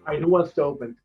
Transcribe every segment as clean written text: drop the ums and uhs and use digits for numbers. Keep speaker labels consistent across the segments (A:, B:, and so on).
A: All right, who wants to open?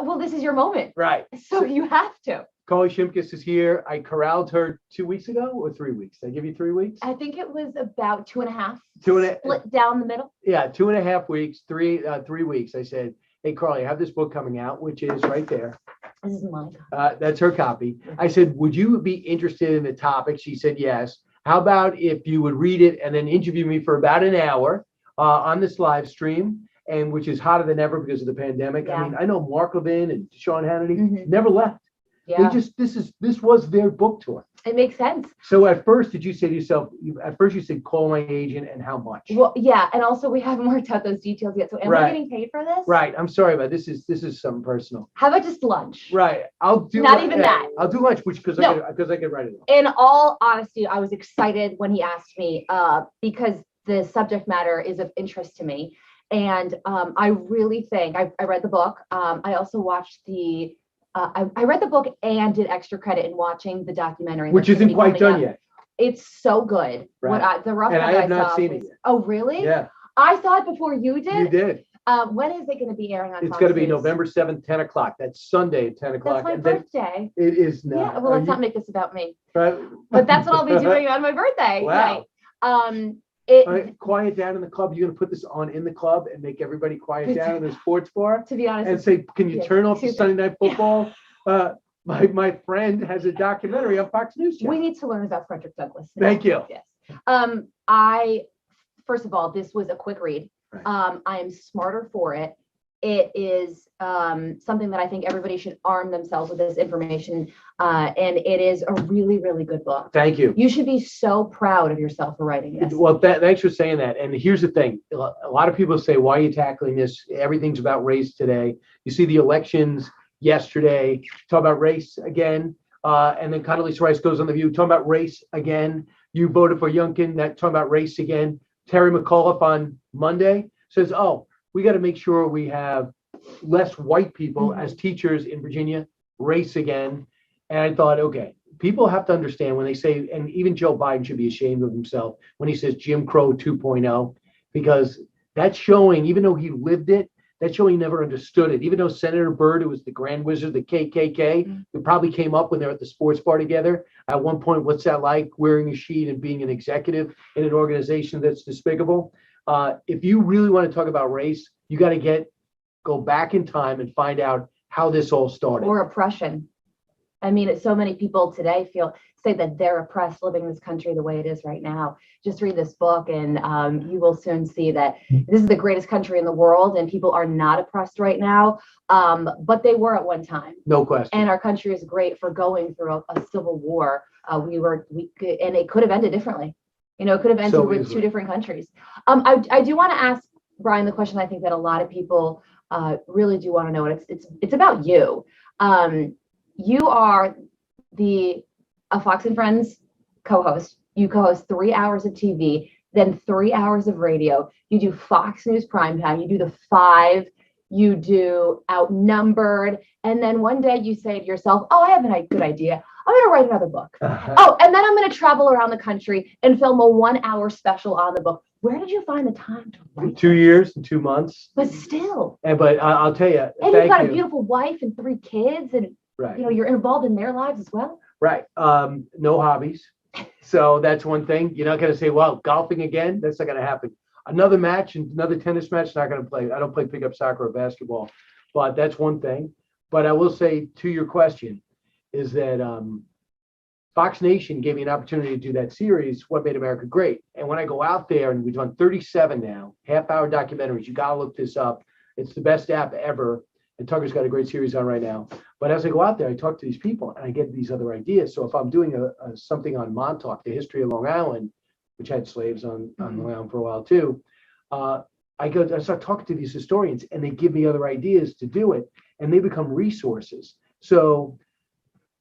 B: Well, this is your moment.
A: Right.
B: So you have to.
A: Coley Shimkus is here. I corralled her 2 weeks ago or 3 weeks. Did I give you 3 weeks?
B: I think it was about 2.5.
A: Split
B: down the middle.
A: Yeah, 2.5 weeks, 3 weeks. I said, hey, Carly, I have this book coming out, which is right there.
B: This is my copy.
A: That's her copy. I said, would you be interested in the topic? She said, yes. How about if you would read it and then interview me for about an hour on this live stream, and which is hotter than ever because of the pandemic.
B: Yeah.
A: I mean, I know Mark Levin and Sean Hannity
B: Mhm.
A: never left.
B: Yeah.
A: This was their book tour.
B: It makes sense.
A: So at first, did you say to yourself, you said, call my agent and how much?
B: Well, yeah. And also we haven't worked out those details yet. So am I
A: Right.
B: getting paid for this?
A: Right. I'm sorry, but this is something personal.
B: How about just lunch?
A: Right. I'll do
B: Not even that.
A: I'll do lunch, which because
B: No.
A: I could write it off.
B: In all honesty, I was excited when he asked me because the subject matter is of interest to me. And I really think I read the book. I also watched I read the book and did extra credit in watching the documentary,
A: Which isn't quite done yet.
B: It's so good.
A: Right.
B: The rough
A: And
B: one
A: I have not
B: saw
A: seen it
B: was-
A: yet.
B: Oh, really?
A: Yeah,
B: I saw it before you did.
A: you did.
B: When is it going to be airing on
A: It's
B: Fox
A: going to be
B: News?
A: November 7th, 10 o'clock. That's Sunday at 10 o'clock.
B: That's my
A: and then
B: birthday.
A: it is not.
B: Yeah, well, let's not make this about me.
A: Right.
B: But that's what I'll be doing on my birthday.
A: Wow.
B: Right.
A: All right, quiet down in the club. You're going to put this on in the club and make everybody quiet down in the sports bar
B: To be honest,
A: and say, can you
B: Yeah,
A: turn off the
B: too
A: Sunday Night Football? My friend has a documentary on Fox News
B: we
A: channel.
B: need to learn about Frederick Douglass.
A: Thank you.
B: Yes. First of all, this was a quick read.
A: Right.
B: I am smarter for it. It is something that I think everybody should arm themselves with this information. And it is a really, really good book.
A: Thank you.
B: You should be so proud of yourself for writing this.
A: Well, thanks for saying that. And here's the thing. A lot of people say, why are you tackling this? Everything's about race today. You see the elections yesterday, talk about race again. And then Condoleezza Rice goes on The View, talking about race again. You voted for Youngkin, that talking about race again. Terry McAuliffe on Monday says, oh, we got to make sure we have less white people as teachers in Virginia, race again. And I thought, okay, people have to understand when they say, and even Joe Biden should be ashamed of himself when he says Jim Crow 2.0, because that's showing, even though he lived it, that's showing he never understood it. Even though Senator Byrd, who was the Grand Wizard, the KKK, who probably came up when they were at the sports bar together. At one point, what's that like, wearing a sheet and being an executive in an organization that's despicable? If you really want to talk about race, you got to go back in time and find out how this all started.
B: Or oppression. I mean, so many people today say that they're oppressed living in this country the way it is right now. Just read this book and you will soon see that this is the greatest country in the world and people are not oppressed right now. But they were at one time.
A: No question.
B: And our country is great for going through a civil war. And it could have ended differently. You know, it could have ended with two different countries. I do want to ask Brian the question I think that a lot of people really do want to know. And it's about you. You are a Fox and Friends co-host. You co-host 3 hours of TV, then 3 hours of radio. You do Fox News primetime. You do the 5. You do Outnumbered. And then one day you say to yourself, oh, I have a good idea. I'm going to write another book. Oh, and then I'm going to travel around the country and film a 1-hour special on the book. Where did you find the time to write?
A: 2 years and 2 months.
B: But still.
A: But I'll tell you.
B: And you've got a beautiful wife and 3 kids and
A: right.
B: You know, you're involved in their lives as well.
A: Right. No hobbies. So that's one thing. You're not going to say, well, golfing again. That's not going to happen. Another match and another tennis match, not going to play. I don't play pickup soccer or basketball, but that's one thing. But I will say to your question is that Fox Nation gave me an opportunity to do that series, What Made America Great. And when I go out there, and we've done 37 now, half-hour documentaries, you got to look this up. It's the best app ever. And Tucker's got a great series on right now. But as I go out there, I talk to these people and I get these other ideas. So if I'm doing something on Montauk, the history of Long Island, which had slaves on Long Island for a while too, I start talking to these historians and they give me other ideas to do it and they become resources. So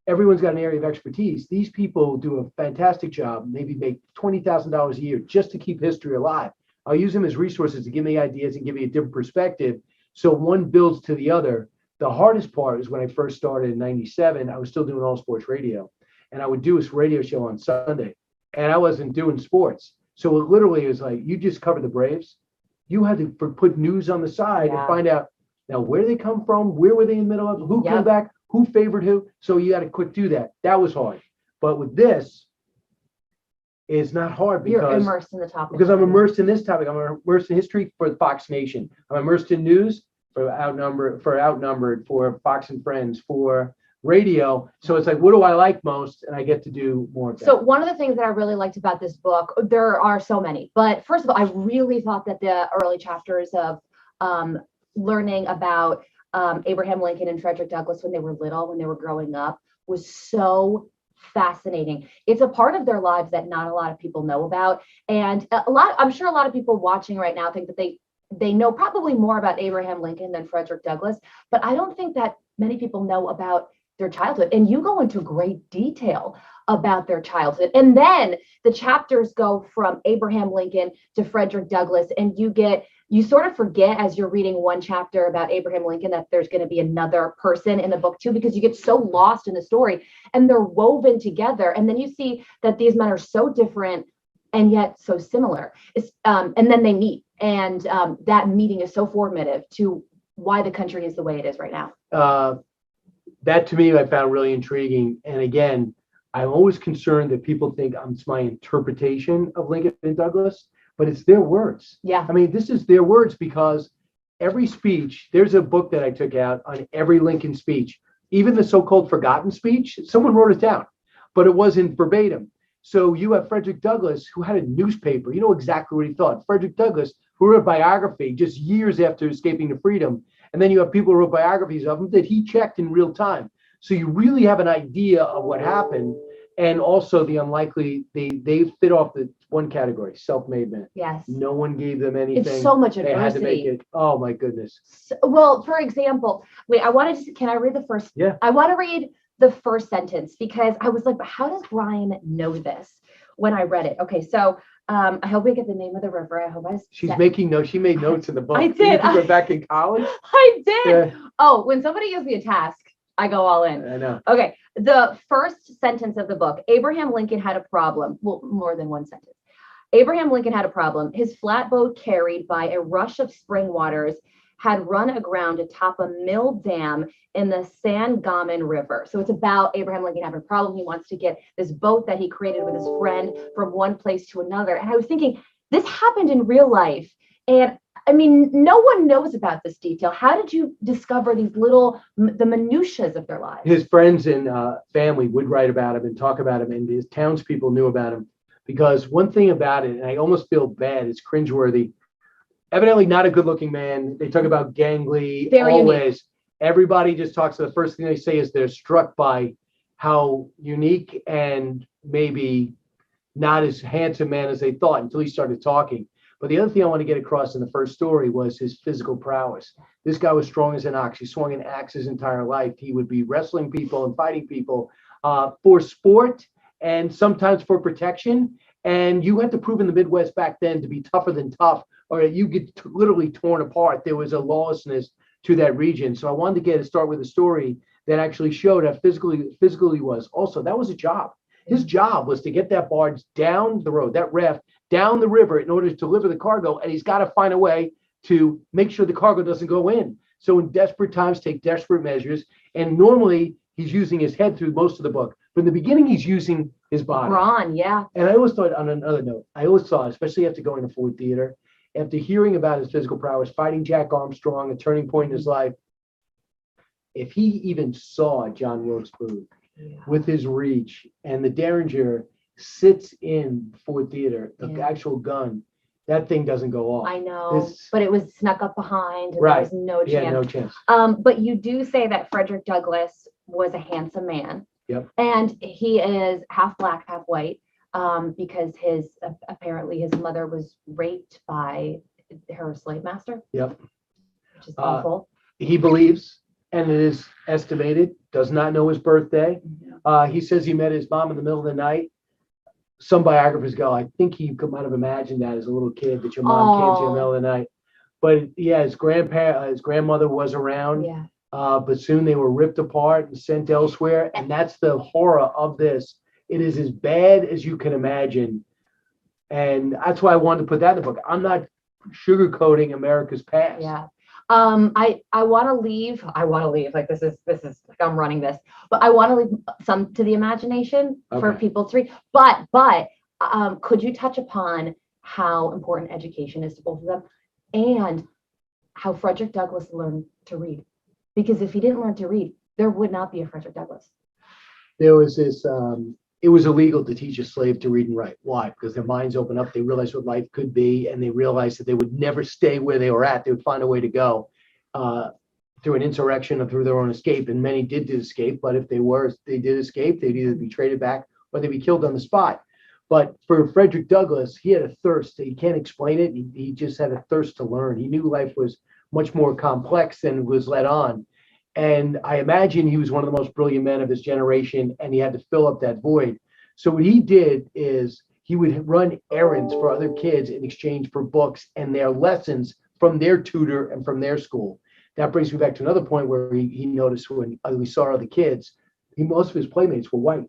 A: everyone's got an area of expertise. These people do a fantastic job, maybe make $20,000 a year just to keep history alive. I'll use them as resources to give me ideas and give me a different perspective. So one builds to the other. The hardest part is when I first started in 97, I was still doing all sports radio. And I would do this radio show on Sunday. And I wasn't doing sports. So it literally is like, you just cover the Braves. You had to put news on the side and find out Now, where did they come from? Where were they in the middle of? Who came back? Who favored who? So you got to quick do that. That was hard. But with this, it's not hard because
B: you're immersed in the topic.
A: Because I'm immersed in this topic. I'm immersed in history for Fox Nation. I'm immersed in news for Outnumbered, for Fox and Friends, for radio. So it's like, what do I like most? And I get to do more of that.
B: So one of the things that I really liked about this book, there are so many, but first of all, I really thought that the early chapters of learning about Abraham Lincoln and Frederick Douglass when they were little, when they were growing up, was so fascinating. It's a part of their lives that not a lot of people know about. And I'm sure a lot of people watching right now think that they know probably more about Abraham Lincoln than Frederick Douglass, but I don't think that many people know about their childhood. And you go into great detail about their childhood. And then the chapters go from Abraham Lincoln to Frederick Douglass, and you sort of forget as you're reading one chapter about Abraham Lincoln that there's going to be another person in the book too, because you get so lost in the story and they're woven together. And then you see that these men are so different and yet so similar. And then they meet, and that meeting is so formative to why the country is the way it is right now.
A: That to me, I found really intriguing. And again, I'm always concerned that people think it's my interpretation of Lincoln and Douglas, but it's their words.
B: Yeah.
A: I mean, this is their words, because every speech, there's a book that I took out on every Lincoln speech, even the so-called forgotten speech, someone wrote it down, but it wasn't verbatim. So you have Frederick Douglass, who had a newspaper. You know exactly what he thought. Frederick Douglass, who wrote a biography just years after escaping to freedom. And then you have people who wrote biographies of him that he checked in real time. So you really have an idea of what happened. And also the unlikely, they fit off the one category, self-made men.
B: Yes.
A: No one gave them anything.
B: It's so much
A: They
B: adversity.
A: had to make it. Oh my goodness.
B: So, well, for example, wait, can I read the first?
A: Yeah.
B: I want to read the first sentence because I was like, but how does Brian know this when I read it? Okay, so I hope we get the name of the river. I hope
A: She's making notes. She made notes in the book.
B: I did.
A: You were back in college?
B: I did.
A: Yeah.
B: Oh, when somebody gives me a task, I go all in.
A: I know.
B: Okay, the first sentence of the book, Abraham Lincoln had a problem. Well, more than one sentence. Abraham Lincoln had a problem. His flatboat, carried by a rush of spring waters, had run aground atop a mill dam in the Sangamon River. So it's about Abraham Lincoln having a problem. He wants to get this boat that he created with his friend from one place to another. And I was thinking, this happened in real life. And I mean, no one knows about this detail. How did you discover these the minutiae of their lives?
A: His friends and family would write about him and talk about him, and his townspeople knew about him. Because one thing about it, and I almost feel bad, it's cringeworthy. Evidently not a good-looking man. They talk about gangly,
B: Very
A: always.
B: unique.
A: Everybody just talks. The first thing they say is they're struck by how unique and maybe not as handsome man as they thought until he started talking. But the other thing I want to get across in the first story was his physical prowess. This guy was strong as an ox. He swung an axe his entire life. He would be wrestling people and fighting people for sport and sometimes for protection. And you had to prove in the Midwest back then to be tougher than tough, or you get literally torn apart. There was a lawlessness to that region. So I wanted to start with a story that actually showed how physically he was. Also, that was a job. His job was to get that barge down the road, that raft down the river in order to deliver the cargo. And he's got to find a way to make sure the cargo doesn't go in. So in desperate times, take desperate measures. And normally he's using his head through most of the book. But in the beginning, he's using his body.
B: Brawn, yeah.
A: And I always thought, on another note, especially after going to Ford Theater, after hearing about his physical prowess, fighting Jack Armstrong, a turning point in his life, if he even saw John Wilkes Booth with his reach, and the Derringer sits in Ford Theater, the actual gun, that thing doesn't go off.
B: I know, but it was snuck up behind, and
A: right.
B: there was no chance.
A: Yeah, no chance.
B: But you do say that Frederick Douglass was a handsome man.
A: Yep.
B: And he is half black, half white, because apparently his mother was raped by her slave master.
A: Yep.
B: Which is awful.
A: He believes, and it is estimated, does not know his birthday. He says he met his mom in the middle of the night. Some biographers go, I think he might have imagined that as a little kid, that your mom came to you in the middle of the night. But yeah, his grandmother was around.
B: Yeah.
A: But soon they were ripped apart and sent elsewhere. And that's the horror of this. It is as bad as you can imagine. And that's why I wanted to put that in the book. I'm not sugarcoating America's past.
B: Yeah. I want to leave. Like this is like I'm running this, but I want to leave some to the imagination for
A: Okay.
B: people to read. But could you touch upon how important education is to both of them, and how Frederick Douglass learned to read? Because if he didn't learn to read, there would not be a Frederick Douglass.
A: There was this, it was illegal to teach a slave to read and write. Why? Because their minds open up, they realized what life could be, and they realized that they would never stay where they were at. They would find a way to go through an insurrection or through their own escape. And many did escape, but if they did escape, they'd either be traded back or they'd be killed on the spot. But for Frederick Douglass, he had a thirst. He can't explain it. He just had a thirst to learn. He knew life was much more complex than was let on. And I imagine he was one of the most brilliant men of his generation, and he had to fill up that void. So what he did is he would run errands for other kids in exchange for books and their lessons from their tutor and from their school. That brings me back to another point where he noticed when we saw other kids, most of his playmates were white,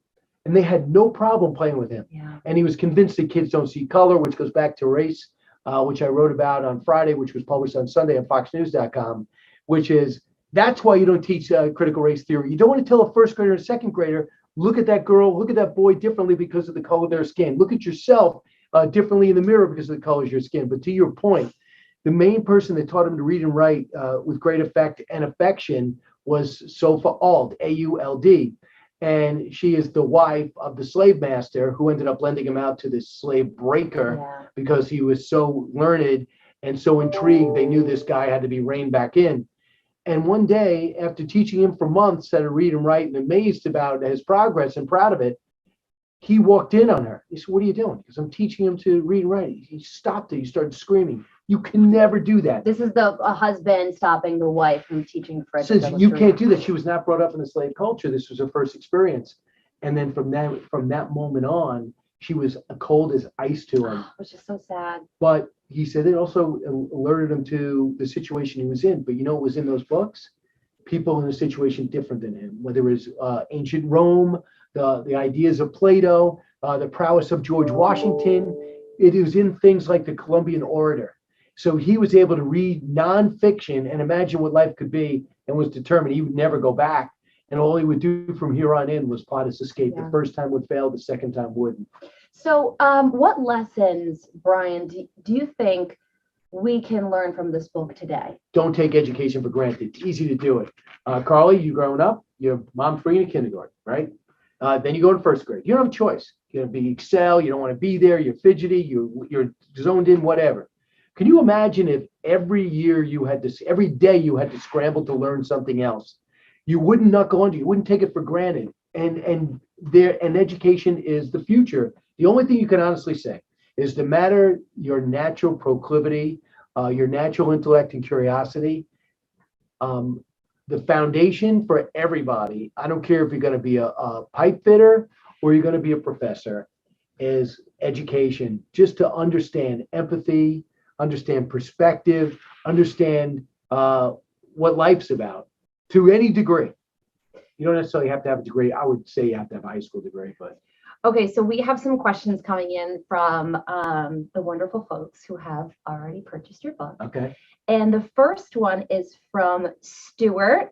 A: and they had no problem playing with him.
B: Yeah.
A: And he was convinced that kids don't see color, which goes back to race, which I wrote about on Friday, which was published on Sunday on foxnews.com, which is that's why you don't teach critical race theory. You don't want to tell a first grader and a second grader, look at that girl, look at that boy differently because of the color of their skin. Look at yourself differently in the mirror because of the color of your skin. But to your point, the main person that taught him to read and write with great effect and affection was Sophia Auld, A-U-L-D. And she is the wife of the slave master who ended up lending him out to this slave breaker because he was so learned and so intrigued. They knew this guy had to be reined back in. And one day, after teaching him for months how to read and write and amazed about his progress and proud of it, he walked in on her. He said, "What are you doing?" Because I'm teaching him to read and write. He stopped it. He started screaming. You can never do that.
B: This is a husband stopping the wife from teaching Frederick
A: Says
B: Douglass
A: you
B: to
A: can't
B: read.
A: do that. She was not brought up in the slave culture. This was her first experience. And then from that moment on, she was cold as ice to him.
B: Which is so sad.
A: But he said it also alerted him to the situation he was in. But you know what was in those books? People in a situation different than him, whether it was ancient Rome, the ideas of Plato, the prowess of George Washington. It was in things like the Columbian Orator. So he was able to read nonfiction and imagine what life could be and was determined he would never go back. And all he would do from here on in was plot his escape.
B: Yeah.
A: The first time would fail, the second time wouldn't.
B: So what lessons, Brian, do you think we can learn from this book today?
A: Don't take education for granted. It's easy to do it. Carly, you growing up, your mom's free in kindergarten, right? Then you go to first grade. You don't have a choice. You're going to be excel. You don't want to be there. You're fidgety. You're zoned in, whatever. Can you imagine if every year every day you had to scramble to learn something else? You wouldn't knuckle under. You wouldn't take it for granted. And education is the future. The only thing you can honestly say is no matter your natural proclivity, your natural intellect and curiosity, the foundation for everybody, I don't care if you're going to be a pipe fitter or you're going to be a professor, is education. Just to understand empathy, understand perspective, understand what life's about to any degree. You don't necessarily have to have a degree. I would say you have to have a high school degree, but.
B: Okay, so we have some questions coming in from the wonderful folks who have already purchased your book.
A: Okay.
B: And the first one is from Stuart,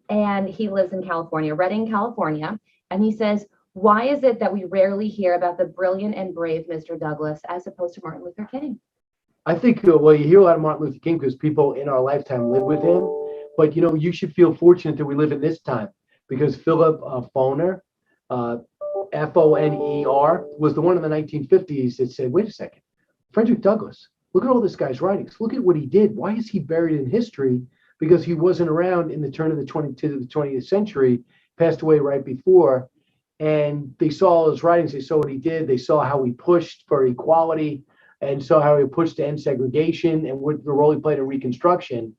B: and he lives in California, Redding, California. And he says, why is it that we rarely hear about the brilliant and brave Mr. Douglass as opposed to Martin Luther King?
A: I think, well, you hear a lot of Martin Luther King because people in our lifetime live with him. But, you should feel fortunate that we live in this time because Philip Foner, Foner, was the one in the 1950s that said, wait a second, Frederick Douglass, look at all this guy's writings. Look at what he did. Why is he buried in history? Because he wasn't around in the turn of the 20th century, passed away right before. And they saw all his writings. They saw what he did. They saw how he pushed for equality and saw how he pushed to end segregation and what the role he played in Reconstruction.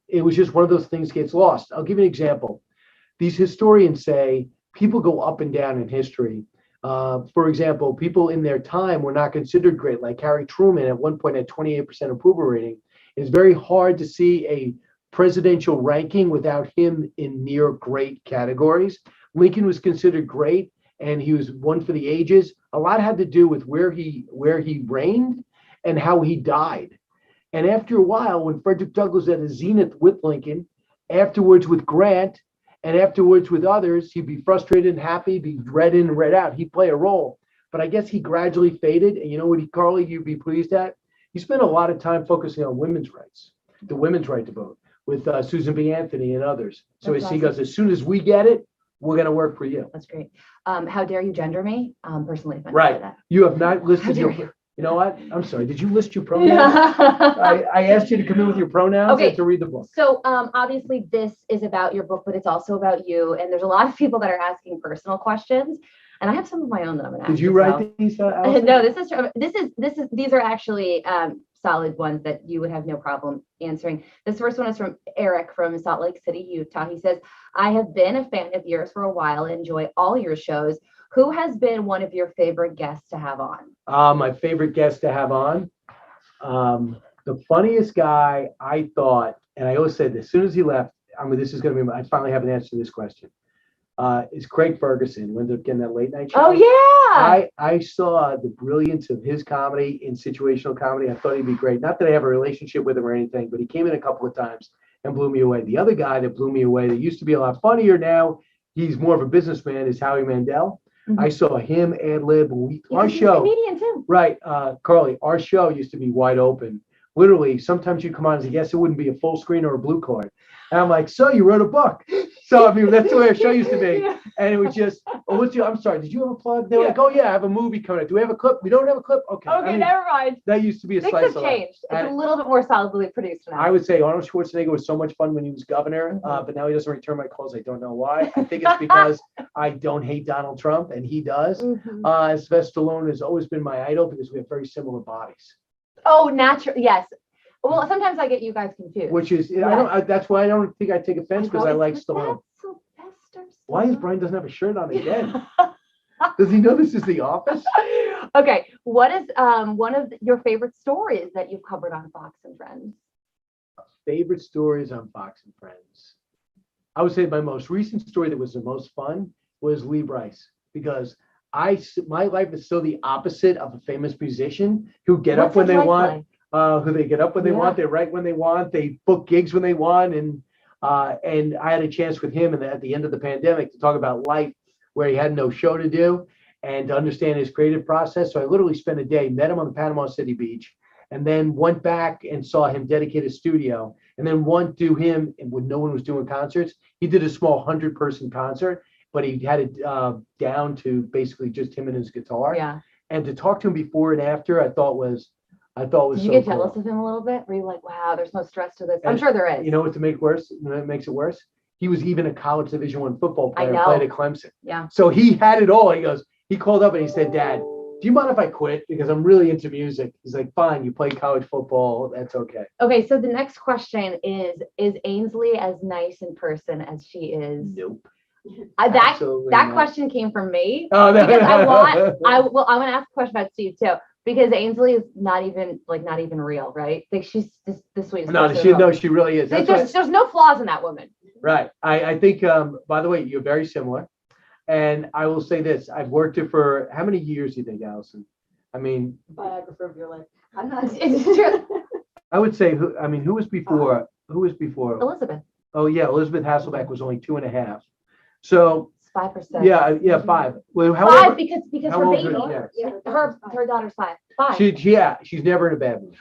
A: It was just one of those things gets lost. I'll give you an example. These historians say people go up and down in history. For example, people in their time were not considered great, like Harry Truman at one point had 28% approval rating. It's very hard to see a presidential ranking without him in near great categories. Lincoln was considered great, and he was one for the ages. A lot had to do with where he reigned and how he died. And after a while, when Frederick Douglass at his zenith with Lincoln, afterwards with Grant, and afterwards with others, he'd be frustrated and happy, be read in and read out. He'd play a role. But I guess he gradually faded. And you know what, Carly, you'd be pleased at? He spent a lot of time focusing on women's rights, the women's right to vote, with Susan B. Anthony and others. So
B: That's
A: he
B: awesome.
A: goes, as soon as we get it, we're going to work for you.
B: That's great. How dare you gender me? Personally, offended by
A: Right.
B: that.
A: You have not
B: How
A: listed
B: dare
A: your.
B: you?
A: You know what? I'm sorry. Did you list your pronouns? I asked you to come in with your pronouns
B: Okay.
A: and to read the book.
B: So obviously this is about your book, but it's also about you. And there's a lot of people that are asking personal questions. And I have some of my own that I'm gonna ask.
A: Did you
B: as
A: write
B: well.
A: these? Allison?
B: No, these are actually solid ones that you would have no problem answering. This first one is from Eric from Salt Lake City, Utah. He says, I have been a fan of yours for a while and enjoy all your shows. Who has been one of your favorite guests to have on?
A: My favorite guest to have on. The funniest guy I thought, and I always said this, as soon as he left, I mean, this is going to be, I finally have an answer to this question. Is Craig Ferguson, who ended up getting that late night show.
B: Oh, yeah.
A: I saw the brilliance of his comedy in situational comedy. I thought he'd be great. Not that I have a relationship with him or anything, but he came in a couple of times and blew me away. The other guy that blew me away that used to be a lot funnier now, he's more of a businessman, is Howie Mandel.
B: Mhm.
A: I saw him ad lib. Our
B: He's a
A: show,
B: comedian too.
A: right, Carly, our show used to be wide open. Literally, sometimes you'd come on as a guest, it wouldn't be a full screen or a blue card. And I'm like, so you wrote a book. So, I mean, that's the way our show used to be.
B: Yeah.
A: And it was just, I'm sorry, did you have a plug? They're like, oh, yeah, I have a movie coming out. Do we have a clip? We don't have a clip? Okay. I
B: Okay,
A: mean,
B: never mind.
A: that used to be a
B: Things
A: slice
B: have
A: of life.
B: changed. It's
A: And
B: a little bit more solidly produced now.
A: I would say Arnold Schwarzenegger was so much fun when he was governor,
B: Mhm.
A: but now he doesn't return my calls. I don't know why. I think it's because I don't hate Donald Trump and he does.
B: Mhm.
A: Sylvester Stallone has always been my idol because we have very similar bodies.
B: Oh, natural. Yes. Well, sometimes I get you guys confused.
A: Which is, that's why I don't think I take offense because I like Stallone. Why is Brian doesn't have a shirt on again? Does he know this is The Office?
B: Okay, what is one of your favorite stories that you've covered on Fox and Friends?
A: Favorite stories on Fox and Friends. I would say my most recent story that was the most fun was Lee Brice, because my life is so the opposite of a famous musician who get up when they want. Who they get up when they want, they write when they want, they book gigs when they want, and I had a chance with him at the end of the pandemic to talk about life where he had no show to do and to understand his creative process. So I literally spent a day, met him on the Panama City beach, and then went back and saw him dedicate a studio, and then went to him and when no one was doing concerts, he did a small 100-person concert, but he had it down to basically just him and his guitar.
B: Yeah.
A: And to talk to him before and after, I thought was
B: Did
A: so
B: you get
A: cool.
B: jealous of him a little bit? Were you like, wow, there's no stress to this? I'm sure there is.
A: You know what makes it worse? He was even a college Division I football player,
B: know.
A: played at Clemson.
B: Yeah.
A: So he had it all. He called up and he said, Dad, do you mind if I quit? Because I'm really into music. He's like, fine, you play college football. That's okay.
B: Okay, so the next question is Ainsley as nice in person as she is?
A: Nope.
B: That
A: not.
B: question came from me.
A: Oh, no.
B: Because I'm gonna ask a question about Steve too. Because Ainsley is not even real, right? Like she's just the sweetest person.
A: She really is.
B: Like, there's no flaws in that woman.
A: Right. I think, by the way, you're very similar. And I will say this, I've worked it for how many years do you think, Allison? I mean,
C: biographer of your life. I'm not.
A: I would say, who was before?
B: Elizabeth.
A: Oh, yeah, Elizabeth Hasselbeck was only 2.5. So,
B: 5%.
A: yeah, 5. Well,
B: Five because
A: how
B: her
A: old
B: baby.
A: is she? Yeah.
B: Her daughter's 5. 5.
A: She's never in a bad mood.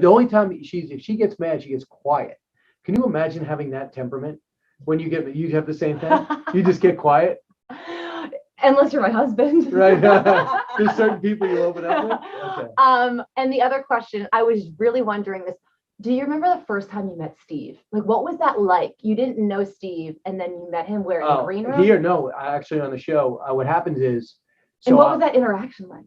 A: The only time if she gets mad, she gets quiet. Can you imagine having that temperament? When you have the same thing, you just get quiet.
B: Unless you're my husband.
A: Right. There's certain people you open up with. Okay.
B: And the other question, I was really wondering this. Do you remember the first time you met Steve? Like, what was that like? You didn't know Steve, and then you met him where in the green room?
A: Here, no, actually on the show, what happens is.
B: And what was that interaction like?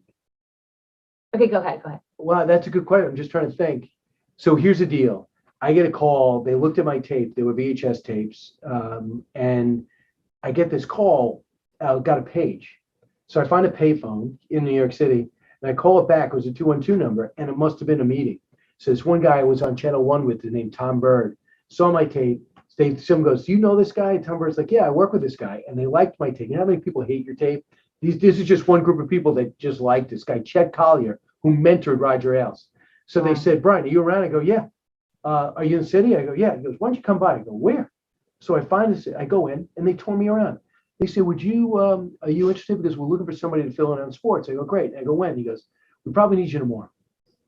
B: Okay, go ahead.
A: Well, that's a good question. I'm just trying to think. So here's the deal. I get a call. They looked at my tape. They were VHS tapes. And I get this call. Got a page. So I find a payphone in New York City, and I call it back. It was a 212 number, and it must have been a meeting. So this one guy I was on Channel 1 with, named Tom Bird, saw my tape. Someone goes, do you know this guy? Tom Bird's like, yeah, I work with this guy. And they liked my tape. You know how many people hate your tape? This is just one group of people that just like this guy, Chet Collier, who mentored Roger Ailes. So they
B: Wow.
A: said, Brian, are you around? I go, yeah. Are you in the city? I go, yeah. He goes, why don't you come by? I go, where? So I find this, I go in and they tour me around. They say, are you interested? Because we're looking for somebody to fill in on sports. I go, great. I go, when? He goes, we probably need you tomorrow.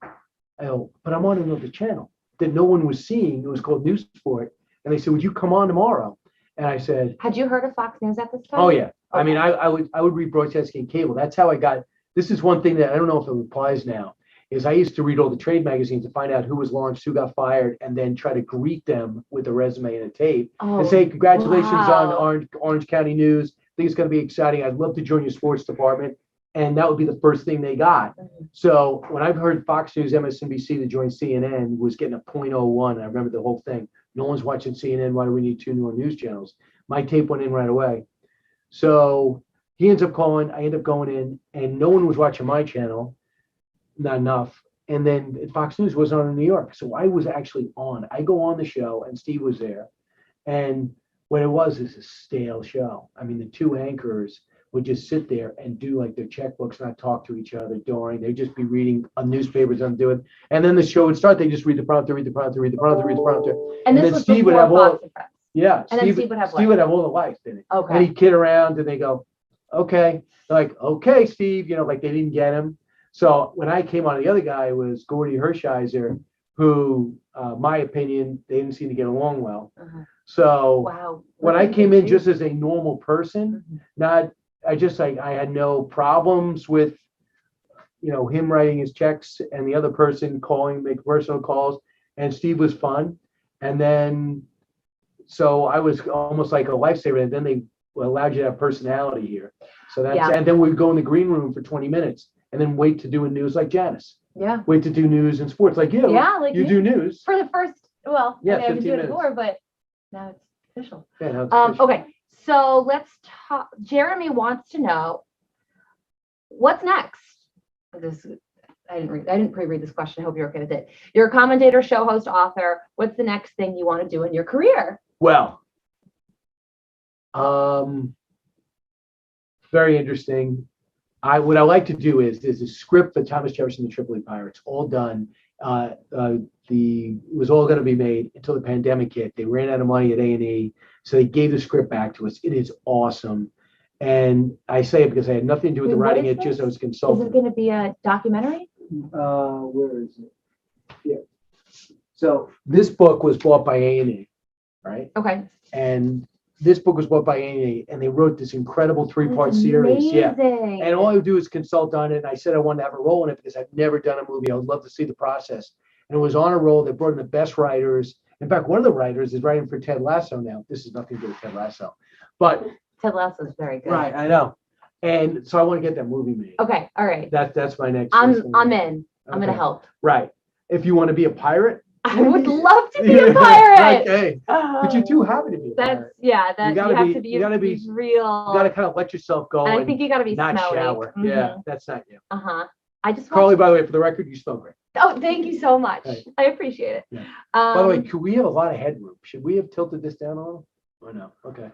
A: I go, but I'm on another channel that no one was seeing. It was called News Sport. And they said, would you come on tomorrow? And I said,
B: Had you heard of Fox News at this time?
A: oh yeah. I mean,
B: Okay.
A: I would read broadcasting cable. That's how I got. This is one thing that I don't know if it applies now. Is I used to read all the trade magazines to find out who was launched, who got fired, and then try to greet them with a resume and a tape and say, congratulations on
B: wow.
A: Orange County News. I think it's going to be exciting. I'd love to join your sports department. And that would be the first thing they got.
B: Mhm.
A: So when I've heard Fox News, MSNBC to join CNN was getting a .01, I remember the whole thing. No one's watching CNN. Why do we need two more news channels? My tape went in right away. So he ends up calling. I end up going in, and no one was watching my channel. Not enough. And then Fox News was on in New York. So I was actually on. I go on the show and Steve was there. And what it was is a stale show. I mean, the two anchors would just sit there and do like their checkbooks, not talk to each other during. They'd just be reading newspapers I'm doing. And then the show would start. They just read the prompter, read the prompter, read the prompter, read the prompter.
B: And this
A: then
B: was
A: Steve would
B: before
A: have all,
B: Fox and Friends.
A: yeah,
B: And then Steve would have what?
A: Steve would have all the lights in it.
B: Okay.
A: And he'd kid around and they go, okay. They're like, okay, Steve, like they didn't get him. So when I came on, the other guy was Gordy Hershiser, who, my opinion, they didn't seem to get along well.
B: Uh-huh.
A: So
B: Wow.
A: when I came in just as a normal person,
B: Mhm.
A: I had no problems with, him writing his checks and the other person calling, make personal calls. And Steve was fun. And then, so I was almost like a lifesaver. And then they allowed you to have personality here. So that's,
B: Yeah.
A: and then we'd go in the green room for 20 minutes and then wait to do a news like Janice.
B: Yeah.
A: Wait to do news and sports like you.
B: Yeah, like
A: you
B: me.
A: do news.
B: For the first, well,
A: Yeah,
B: I mean, I've been
A: 15
B: doing it
A: minutes.
B: before, but now it's official.
A: Yeah, no, it's official.
B: Okay, so let's talk. Jeremy wants to know what's next. This I didn't pre-read this question. I hope you're okay with it. You're a commentator, show host, author. What's the next thing you want to do in your career?
A: Well, very interesting. What I like to do is a script for Thomas Jefferson, the Tripoli Pirates, all done. It was all going to be made until the pandemic hit. They ran out of money at A&E, so they gave the script back to us. It is awesome, and I say it because I had nothing to do with the
B: Wait, what
A: writing.
B: is
A: It just
B: this?
A: I was
B: Is
A: consulting.
B: it going to be a documentary?
A: Where is it? Yeah. So this book was bought by A&E, right?
B: Okay.
A: And this book was bought by A&E, and they wrote this incredible three-part series. Yeah.
B: Amazing.
A: And all I would do is consult on it. And I said I wanted to have a role in it because I've never done a movie. I would love to see the process. And it was on a roll. They brought in the best writers. In fact, one of the writers is writing for Ted Lasso now. This is nothing to do with Ted Lasso. But
B: Ted Lasso is very good.
A: right, I know. And so I want to get that movie made.
B: Okay. All right.
A: That's my next.
B: I'm
A: list.
B: in. I'm going to
A: Okay.
B: help.
A: Right. If you want to be a pirate.
B: I would love to be a pirate.
A: Okay. But you're too happy to be a
B: That's
A: pirate.
B: yeah. That you have to be.
A: You gotta be
B: real.
A: You got to kind of let yourself go.
B: And I think you got to be
A: not
B: smelly.
A: shower.
B: Mhm.
A: Yeah, that's not you.
B: Uh-huh. I just
A: Carly,
B: watched-
A: by the way, for the record, you smell great.
B: Oh, thank you so much.
A: Right.
B: I appreciate it.
A: Yeah. By the way, could we have a lot of headroom? Should we have tilted this down a little? Or no? Okay.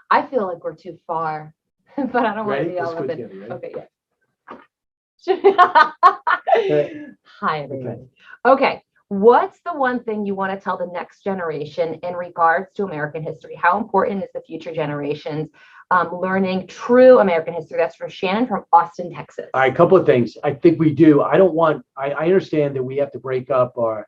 B: I feel like we're too far, but I don't want to
A: Ready?
B: be all
A: Let's go
B: up in.
A: together. Ready?
B: Okay, yeah. Hi, everybody. Okay. What's the one thing you want to tell the next generation in regards to American history? How important is the future generations learning true American history? That's from Shannon from Austin, Texas.
A: All right, a couple of things. I think we do. I understand that we have to break up our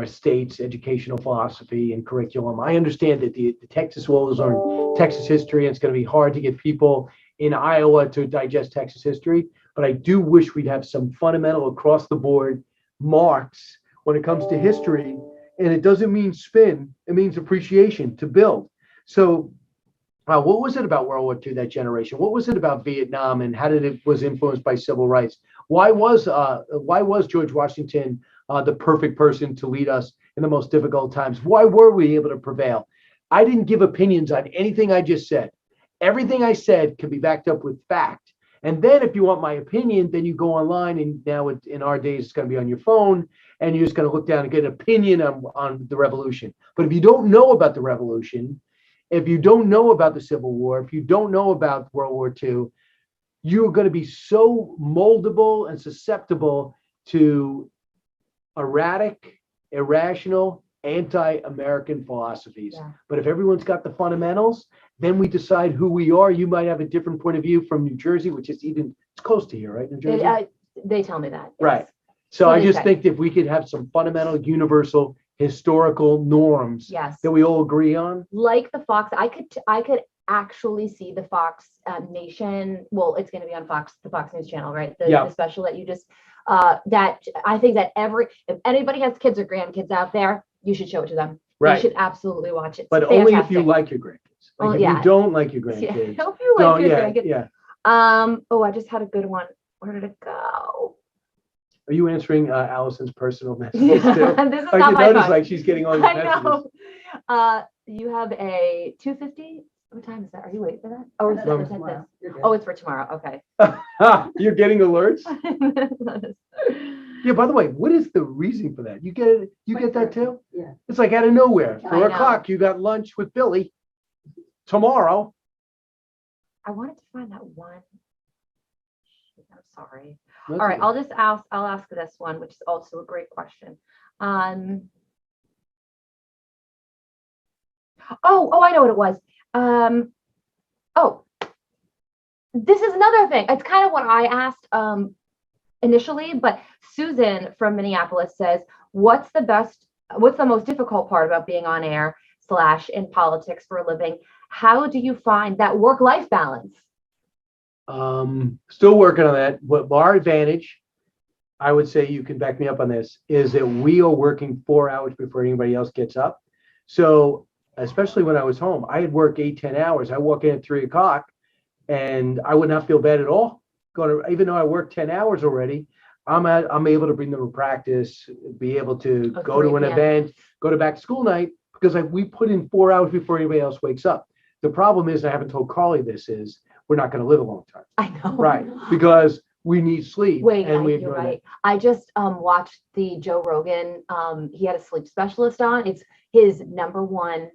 A: state's educational philosophy and curriculum. I understand that the Texas will learn Texas history, and it's going to be hard to get people in Iowa to digest Texas history. But I do wish we'd have some fundamental across the board marks when it comes to history. And it doesn't mean spin, it means appreciation, to build. So what was it about World War II, that generation? What was it about Vietnam, and how did it was influenced by civil rights? Why was George Washington the perfect person to lead us in the most difficult times? Why were we able to prevail? I didn't give opinions on anything I just said. Everything I said can be backed up with fact. And then if you want my opinion, then you go online, and now in our days, it's going to be on your phone, and you're just going to look down and get an opinion on the revolution. But if you don't know about the revolution, if you don't know about the Civil War, if you don't know about World War II, you're going to be so moldable and susceptible to erratic, irrational, anti-American philosophies.
B: Yeah.
A: But if everyone's got the fundamentals, then we decide who we are. You might have a different point of view from New Jersey, which is it's close to here, right? New Jersey?
B: They tell me that. Yes.
A: Right. So
B: So
A: I
B: they
A: just
B: say.
A: think if we could have some fundamental, universal, historical norms
B: Yes.
A: that we all agree on.
B: Like the Fox, I could actually see the Fox Nation. Well, it's going to be on Fox, the Fox News channel, right? The special that you just that I think that if anybody has kids or grandkids out there, you should show it to them.
A: Right.
B: You should absolutely watch it. It's
A: But only if you
B: fantastic.
A: like your grandkids. Like
B: Well,
A: if
B: yeah.
A: you don't like your
B: Yeah,
A: grandkids,
B: I hope you like
A: don't.
B: your
A: Yeah,
B: grandkids.
A: yeah.
B: Oh, I just had a good one. Where did it go?
A: Are you answering Allison's personal messages
B: Yeah,
A: too?
B: this is
A: I
B: not
A: can
B: my
A: notice
B: phone.
A: like she's getting all these
B: I
A: messages.
B: know. You have a 2:50. What time is that? Are you waiting for that? Or is it
A: No.
B: is that
C: Tomorrow.
B: this?
C: You're good.
B: Oh, it's for tomorrow. Okay.
A: You're getting alerts? Yeah, by the way, what is the reason for that? You get it, you get that too?
C: Yeah.
A: It's like out of nowhere.
B: I
A: 4
B: know.
A: o'clock, you got lunch with Billy. Tomorrow.
B: I wanted to find that one. I'm sorry.
A: That's
B: All right,
A: okay.
B: I'll ask this one, which is also a great question. Oh, I know what it was. Oh, this is another thing. It's kind of what I asked initially, but Susan from Minneapolis says, what's the most difficult part about being on air / in politics for a living? How do you find that work-life balance?
A: Still working on that. But our advantage, I would say you can back me up on this, is that we are working 4 hours before anybody else gets up. So especially when I was home, I'd work 8-10 hours. I walk in at 3 o'clock and I would not feel bad at all. Even though I work 10 hours already, I'm able to bring them to practice, be able to go to an
B: 3 p.m.
A: event, go to back to school night, because we put in 4 hours before anybody else wakes up. The problem is, I haven't told Carly this, is we're not going to live a long time.
B: I know.
A: Right. Because we need sleep.
B: Wait,
A: and we
B: you're
A: ignore
B: right. I just watched the Joe Rogan. He had a sleep specialist on. It's his number one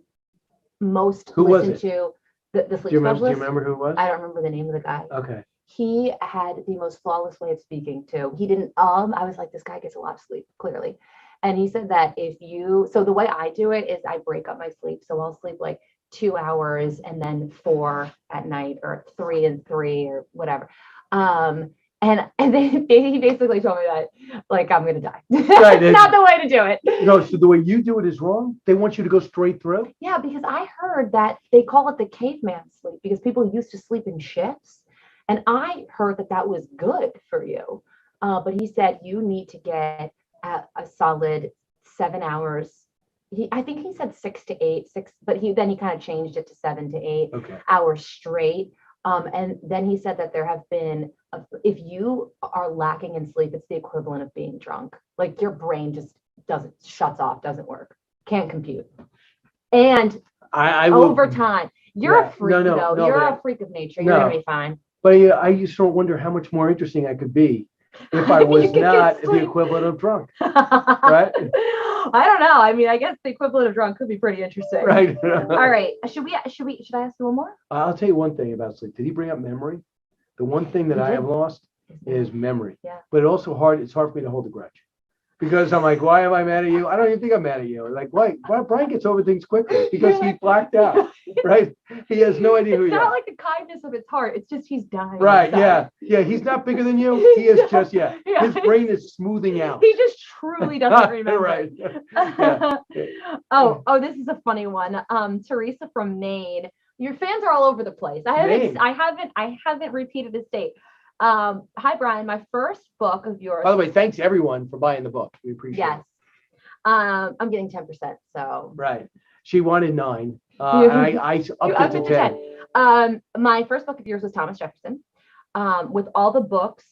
B: most
A: Who was
B: listened to. The sleep
A: Do you
B: specialist.
A: remember who it was?
B: I don't remember the name of the guy.
A: Okay.
B: He had the most flawless way of speaking too. He didn't. I was like, this guy gets a lot of sleep, clearly. And he said that so the way I do it is I break up my sleep. So I'll sleep like 2 hours and then 4 at night, or 3 and 3 or whatever. And then he basically told me that, like, I'm gonna die.
A: Right,
B: It's not the way to do it.
A: No, so the way you do it is wrong. They want you to go straight through.
B: Yeah, because I heard that they call it the caveman sleep because people used to sleep in shifts, and I heard that was good for you. But he said you need to get a solid 7 hours. I think he said 6 to 8, but then he kind of changed it to 7 to 8
A: Okay.
B: hours straight. And then he said that there have been, if you are lacking in sleep, it's the equivalent of being drunk. Like your brain just shuts off, doesn't work, can't compute. And
A: I will,
B: over time, you're
A: Yeah.
B: a freak
A: No,
B: though. You're
A: but-
B: a freak of nature. You're
A: No.
B: gonna be fine.
A: But yeah, I used to wonder how much more interesting I could be if I was
B: You could get
A: not the
B: sleep.
A: equivalent of drunk. Right?
B: I don't know. I mean, I guess the equivalent of drunk could be pretty interesting.
A: Right.
B: All right. Should I ask you one more?
A: I'll tell you one thing about sleep. Did he bring up memory? The one thing that
B: He
A: I
B: did.
A: have lost is memory.
B: Yeah.
A: But it's hard for me to hold a grudge. Because I'm like, why am I mad at you? I don't even think I'm mad at you. Like, why? Brian gets over things quickly because he blacked out, right? He has no idea who
B: It's
A: you
B: not
A: are.
B: like the kindness of his heart. It's just he's dying.
A: Right,
B: inside.
A: yeah. He's not bigger than you. He is just,
B: Yeah.
A: His brain is smoothing out.
B: He just truly doesn't remember.
A: Right. Yeah.
B: Oh, this is a funny one. Teresa from Maine. Your fans are all over the place.
A: Maine.
B: I haven't repeated his date. Hi Brian, my first book of yours.
A: By the way, thanks everyone for buying the book. We appreciate
B: Yes.
A: it.
B: I'm getting 10%. So
A: Right. She wanted 9. And I
B: you
A: upped
B: upped
A: it
B: it
A: to
B: to
A: 10.
B: 10. My first book of yours was Thomas Jefferson. With all the books,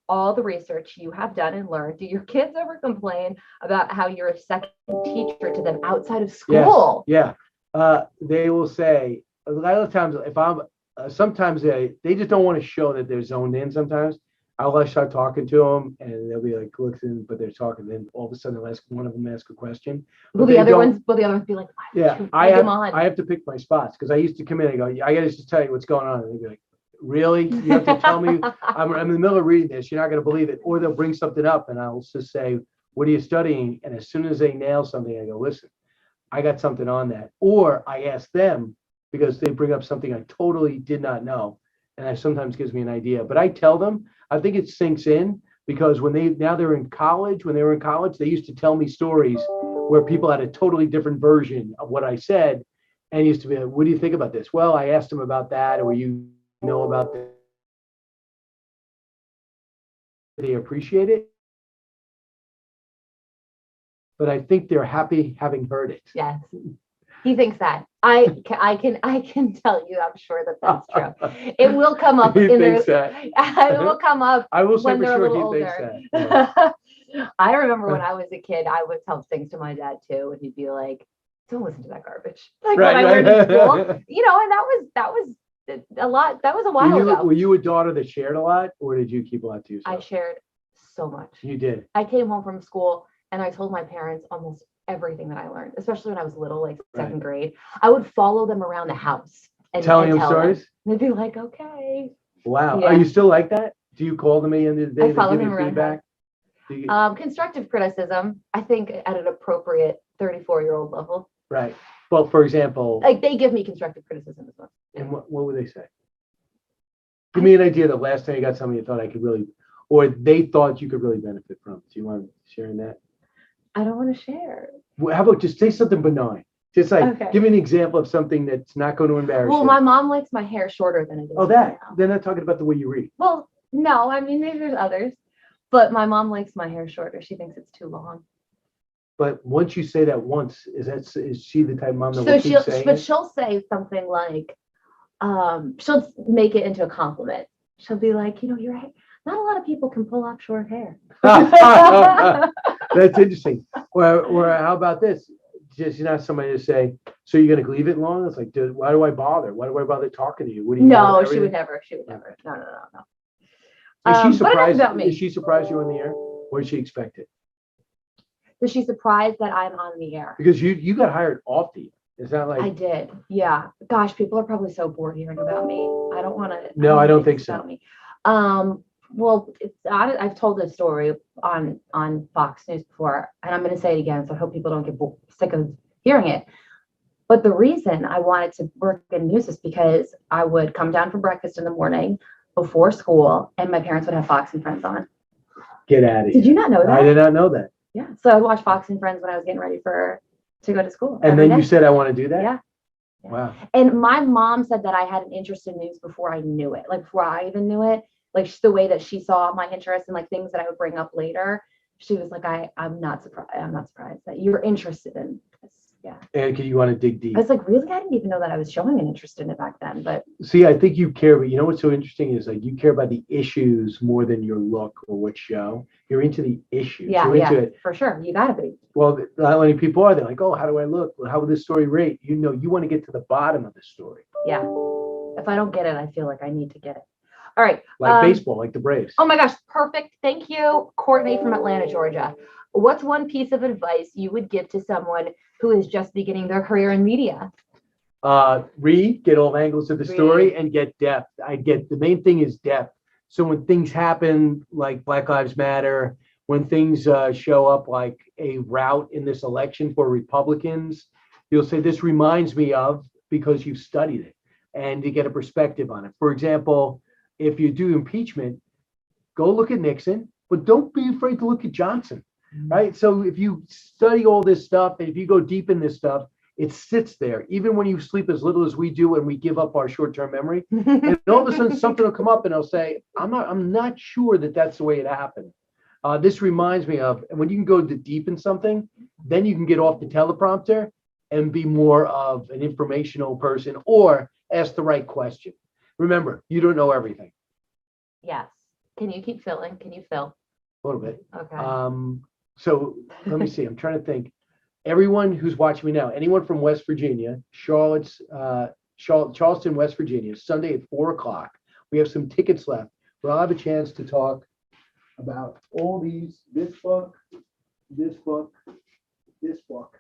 B: all the research you have done and learned, do your kids ever complain about how you're a second teacher to them outside of school?
A: Yes. Yeah. They will say, a lot of times, if I'm, sometimes they just don't want to show that they're zoned in sometimes. I'll start talking to them and they'll be like, listen, but they're talking. Then all of a sudden, one of them ask a question.
B: Will
A: But
B: the
A: they
B: other
A: don't-
B: ones be like, why would
A: Yeah,
B: you
A: I
B: take
A: have,
B: him on?
A: I have to pick my spots because I used to come in and go, I got to just tell you what's going on. And they'd be like, really? You have to tell me? I'm in the middle of reading this. You're not going to believe it. Or they'll bring something up and I'll just say, what are you studying? And as soon as they nail something, I go, listen, I got something on that. Or I ask them because they bring up something I totally did not know. And that sometimes gives me an idea. But I tell them, I think it sinks in because now they're in college, when they were in college, they used to tell me stories where people had a totally different version of what I said. And used to be like, what do you think about this? Well, I asked them about that, or you know about that. They appreciate it. But I think they're happy having heard it.
B: Yes. He thinks that. I can tell you, I'm sure that that's true. It will come up
A: He
B: in
A: thinks
B: their,
A: that.
B: it will come up
A: I will say
B: when
A: for
B: they're a
A: sure
B: little
A: he thinks
B: older.
A: that. Yeah.
B: I remember when I was a kid, I would tell things to my dad too, and he'd be like, "Don't listen to that garbage." Like
A: Right,
B: when I learned in
A: right.
B: school, and that was a lot. That was a while ago.
A: Were you a daughter that shared a lot, or did you keep a lot to yourself?
B: I shared so much.
A: You did.
B: I came home from school and I told my parents almost everything that I learned, especially when I was little, like second grade. I would follow them around the house and
A: Telling
B: and
A: them
B: tell
A: stories?
B: They'd be like, "Okay."
A: Wow.
B: Yeah.
A: Are you still like that? Do you call them at the end of the day
B: I follow
A: to give
B: them
A: you
B: around.
A: feedback? Do you-
B: Constructive criticism, I think at an appropriate 34-year-old level.
A: Right. Well, for example,
B: Like they give me constructive criticism as well.
A: and what would they say? Give me an idea the last time you got something you thought I could really, or they thought you could really benefit from. Do you want sharing that?
B: I don't want to share.
A: Well, how about just say something benign? Just like,
B: Okay.
A: give me an example of something that's not going to embarrass
B: Well,
A: you.
B: my mom likes my hair shorter than it is.
A: Oh,
B: right
A: that.
B: now.
A: They're not talking about the way you read.
B: Well, no, I mean maybe there's others, but my mom likes my hair shorter. She thinks it's too long.
A: But once you say that once, is she the type of mom that
B: So
A: will keep saying it?
B: she'll say something like, she'll make it into a compliment. She'll be like, your hair, not a lot of people can pull off short hair.
A: That's interesting. Or how about this? Just somebody to say, so you're gonna leave it long? It's like, dude, why do I bother? Why do I bother talking to you? What do you
B: No,
A: know?
B: she would never. She would never. No.
A: Is she
B: But enough
A: surprised?
B: about me.
A: Is she surprised you're on the air, or did she expect it?
B: Is she surprised that I'm on the air?
A: Because you got hired off the air. Is that like?
B: I did. Yeah. Gosh, people are probably so bored hearing about me. I don't want to.
A: No, I don't think so.
B: Me. Well, I've told this story on Fox News before, and I'm going to say it again, so I hope people don't get sick of hearing it. But the reason I wanted to work in news is because I would come down for breakfast in the morning before school, and my parents would have Fox and Friends on.
A: Get out of here.
B: Did you not know that?
A: I did not know that.
B: Yeah. So I'd watch Fox and Friends when I was getting ready to go to school.
A: And
B: every
A: then you
B: day.
A: said, I want to do that?
B: Yeah.
A: Wow.
B: And my mom said that I had an interest in news before I knew it, like before I even knew it, like the way that she saw my interest and like things that I would bring up later. She was like, I'm not surprised that you're interested in this. Yeah.
A: And you want to dig deep.
B: I was like, really? I didn't even know that I was showing an interest in it back then. But
A: see, I think you care, but you know what's so interesting is like you care about the issues more than your look or what show. You're into the issues.
B: Yeah,
A: You're into it.
B: For sure. You gotta be.
A: Well, not many people are. They're like, oh, how do I look? Well, how will this story rate? You want to get to the bottom of the story.
B: Yeah. If I don't get it, I feel like I need to get it. All right.
A: Like baseball, like the Braves.
B: Oh my gosh, perfect. Thank you, Courtney from Atlanta, Georgia. What's one piece of advice you would give to someone who is just beginning their career in media?
A: Read, get all angles of the story, and get depth. The main thing is depth. So when things happen, like Black Lives Matter, when things show up like a rout in this election for Republicans, you'll say, this reminds me of, because you've studied it, and you get a perspective on it. For example, if you do impeachment, go look at Nixon, but don't be afraid to look at Johnson, right? So if you study all this stuff, and if you go deep in this stuff, it sits there. Even when you sleep as little as we do and we give up our short-term memory, and all of a sudden something will come up and I'll say, I'm not sure that that's the way it happened. This reminds me of, and when you can go deep in something, then you can get off the teleprompter and be more of an informational person or ask the right question. Remember, you don't know everything.
B: Yes. Can you keep filling? Can you fill?
A: A little bit.
B: Okay.
A: So let me see. I'm trying to think. Everyone who's watching me now, anyone from West Virginia, Charleston, West Virginia, Sunday at 4:00. We have some tickets left. But I'll have a chance to talk about all these, this book, this book, this book.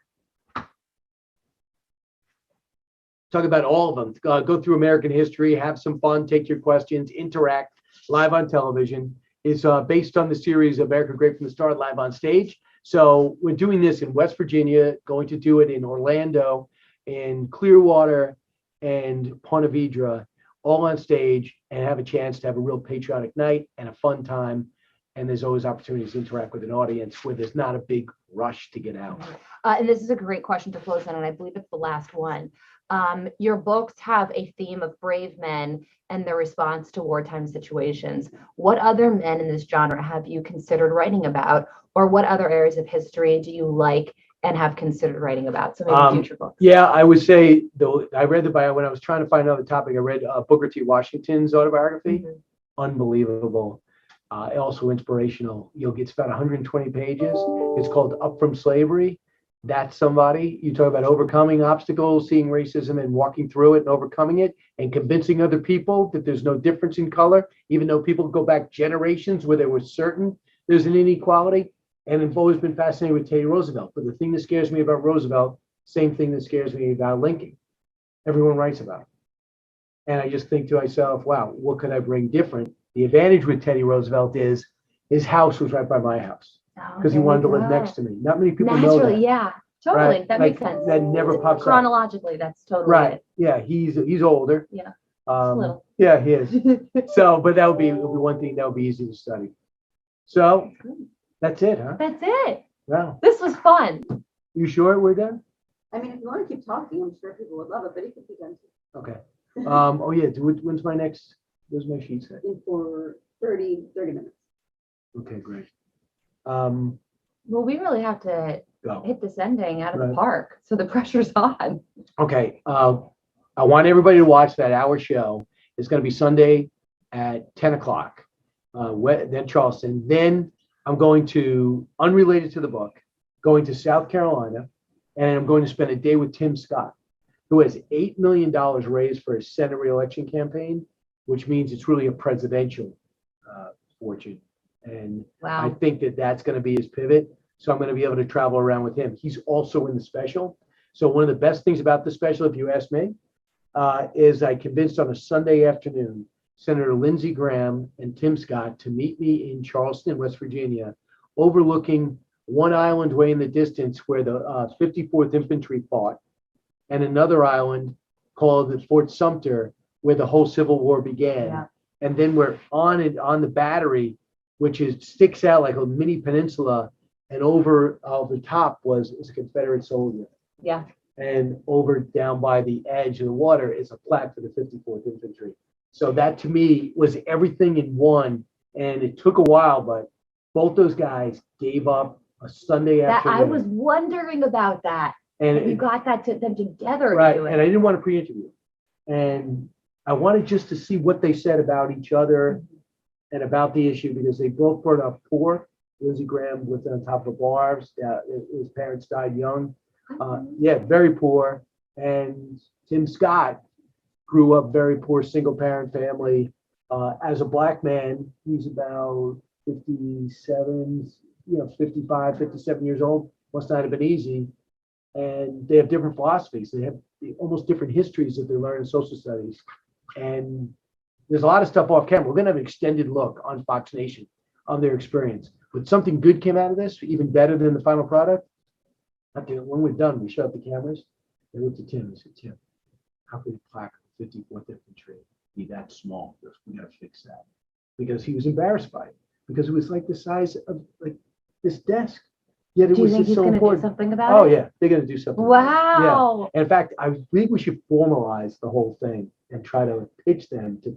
A: Talk about all of them. Go through American history, have some fun, take your questions, interact live on television. It's based on the series America Great from the Start, live on stage. So we're doing this in West Virginia, going to do it in Orlando, in Clearwater, and Ponte Vedra, all on stage, and have a chance to have a real patriotic night and a fun time. And there's always opportunities to interact with an audience where there's not a big rush to get out.
B: And this is a great question to close on, and I believe it's the last one. Your books have a theme of brave men and their response to wartime situations. What other men in this genre have you considered writing about, or what other areas of history do you like and have considered writing about? So maybe future books.
A: Yeah, I would say, though, I read the bio when I was trying to find another topic. I read Booker T. Washington's autobiography. Unbelievable. Also inspirational. It's about 120 pages. It's called Up From Slavery. That's somebody. You talk about overcoming obstacles, seeing racism and walking through it and overcoming it, and convincing other people that there's no difference in color, even though people go back generations where there was certain there's an inequality. And I've always been fascinated with Teddy Roosevelt. But the thing that scares me about Roosevelt, same thing that scares me about Lincoln. Everyone writes about it. And I just think to myself, wow, what could I bring different? The advantage with Teddy Roosevelt is his house was right by my house because he wanted to live next to me. Not many people know that.
B: Yeah, totally.
A: Right?
B: That makes sense.
A: That never pops up.
B: Chronologically, that's totally
A: Right.
B: it.
A: Yeah, he's older.
B: Yeah.
A: Little. Yeah, he is. So, but that would be one thing that would be easy to study. So that's it, huh?
B: That's it.
A: Wow.
B: This was fun.
A: You sure we're done?
C: I mean, if you want to keep talking, I'm sure people would love it, but it could be done
A: Okay. Oh yeah. When's my next? Where's my sheet set?
C: for 30 minutes.
A: Okay, great.
B: Well, we really have to
A: Go.
B: hit this ending out of the
A: Right.
B: park, so the pressure's on.
A: Okay. I want everybody to watch that hour show. It's going to be Sunday at 10 o'clock. Then Charleston. Then I'm going to, unrelated to the book, going to South Carolina, and I'm going to spend a day with Tim Scott, who has $8 million raised for his Senate reelection campaign, which means it's really a presidential fortune. And I
B: Wow.
A: think that that's going to be his pivot. So I'm going to be able to travel around with him. He's also in the special. So one of the best things about the special, if you ask me, is I convinced on a Sunday afternoon Senator Lindsey Graham and Tim Scott to meet me in Charleston, West Virginia, overlooking one island way in the distance where the 54th Infantry fought, and another island called the Fort Sumter, where the whole Civil War began.
B: Yeah.
A: And then we're on the battery, which sticks out like a mini peninsula, and over the top is a Confederate soldier.
B: Yeah.
A: And over down by the edge of the water is a plaque for the 54th Infantry. So that to me was everything in one. And it took a while, but both those guys gave up a Sunday
B: That
A: afternoon.
B: I was wondering about that.
A: And
B: You got them together
A: right,
B: to do it.
A: and I didn't want to pre-interview. And I wanted just to see what they said about each other and about the issue, because they both brought up poor. Lindsey Graham lived on top of barbs. His parents died young. Yeah, very poor. And Tim Scott grew up very poor, single parent family. As a black man, he's about 57, 55, 57 years old. Must not have been easy. And they have different philosophies. They have almost different histories that they learn in social studies. And there's a lot of stuff off camera. We're going to have an extended look on Fox Nation on their experience. But something good came out of this, even better than the final product. When we're done, we shut up the cameras. They looked at Tim and said, Tim, how could a plaque of 54th Infantry be that small? We got to fix that. Because he was embarrassed by it. Because it was like the size of like this desk. Yet it
B: Do you
A: was
B: think
A: just
B: he's
A: so
B: going to do
A: important.
B: something about
A: Oh
B: it?
A: yeah, they're going to do something. about it. Yeah.
B: Wow.
A: In fact, I think we should formalize the whole thing and try to pitch them to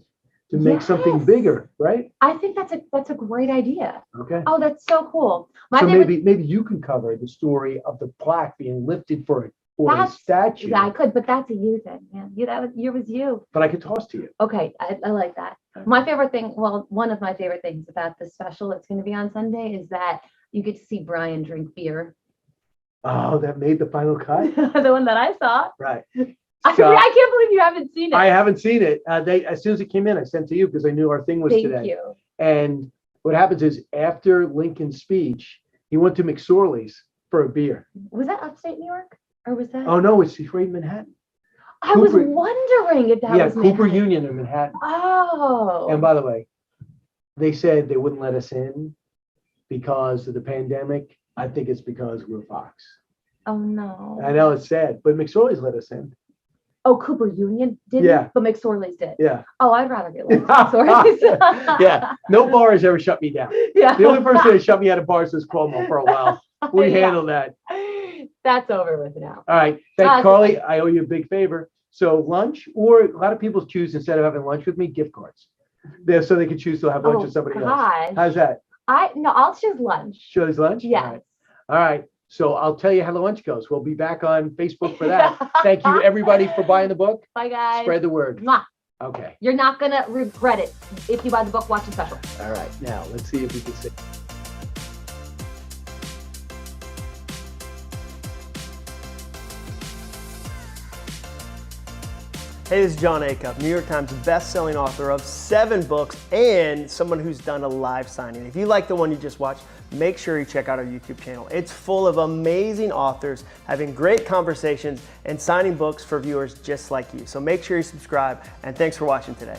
A: make something
B: Yes.
A: bigger, right?
B: I think that's a great idea.
A: Okay.
B: Oh, that's so cool.
A: So
B: favorite-
A: maybe you can cover the story of the plaque being lifted for a
B: That's-
A: statue.
B: Yeah, I could, but that's a you thing. Yeah, that was you.
A: But I could toss to you.
B: Okay, I like that. My favorite thing, well, one of my favorite things about the special that's going to be on Sunday is that you get to see Brian drink beer.
A: Oh, that made the final cut.
B: The one that I saw.
A: Right.
B: I
A: So-
B: can't believe you haven't seen it.
A: I haven't seen it. As soon as it came in, I sent to you because I knew our thing was
B: Thank
A: today.
B: you.
A: And what happens is after Lincoln's speech, he went to McSorley's for a beer.
B: Was that upstate New York? Or was that?
A: Oh no, it's right in Manhattan.
B: I was
A: Cooper-
B: wondering if that
A: Yeah,
B: was
A: Cooper
B: Manhattan.
A: Union in Manhattan.
B: Oh.
A: And by the way, they said they wouldn't let us in because of the pandemic. I think it's because we're Fox.
B: Oh, no.
A: I know it's sad, but McSorley's let us in.
B: Oh, Cooper Union didn't,
A: Yeah.
B: but McSorley's did.
A: Yeah.
B: Oh, I'd rather get let McSorley's.
A: Yeah. No bar has ever shut me down.
B: Yeah.
A: The only person that shut me out of bars was Cuomo for a while. We
B: Yeah.
A: handled that.
B: That's over with now.
A: All right. Thank
B: Awesome.
A: Carly. I owe you a big favor. So lunch, or a lot of people choose, instead of having lunch with me, gift cards. There, so they can choose to have lunch with somebody else.
B: gosh.
A: How's that?
B: I'll choose lunch.
A: Choose lunch?
B: Yes.
A: All right. All right. So I'll tell you how the lunch goes. We'll be back on Facebook for that. Thank you, everybody, for buying the book.
B: Bye, guys.
A: Spread the word.
B: Mwah.
A: Okay.
B: You're not going to regret it if you buy the book, watch the special.
A: All right. Now, let's see if we can see.
D: Hey, this is John Acuff, New York Times best-selling author of 7 books and someone who's done a live signing. If you like the one you just watched, make sure you check out our YouTube channel. It's full of amazing authors having great conversations and signing books for viewers just like you. So make sure you subscribe, and thanks for watching today.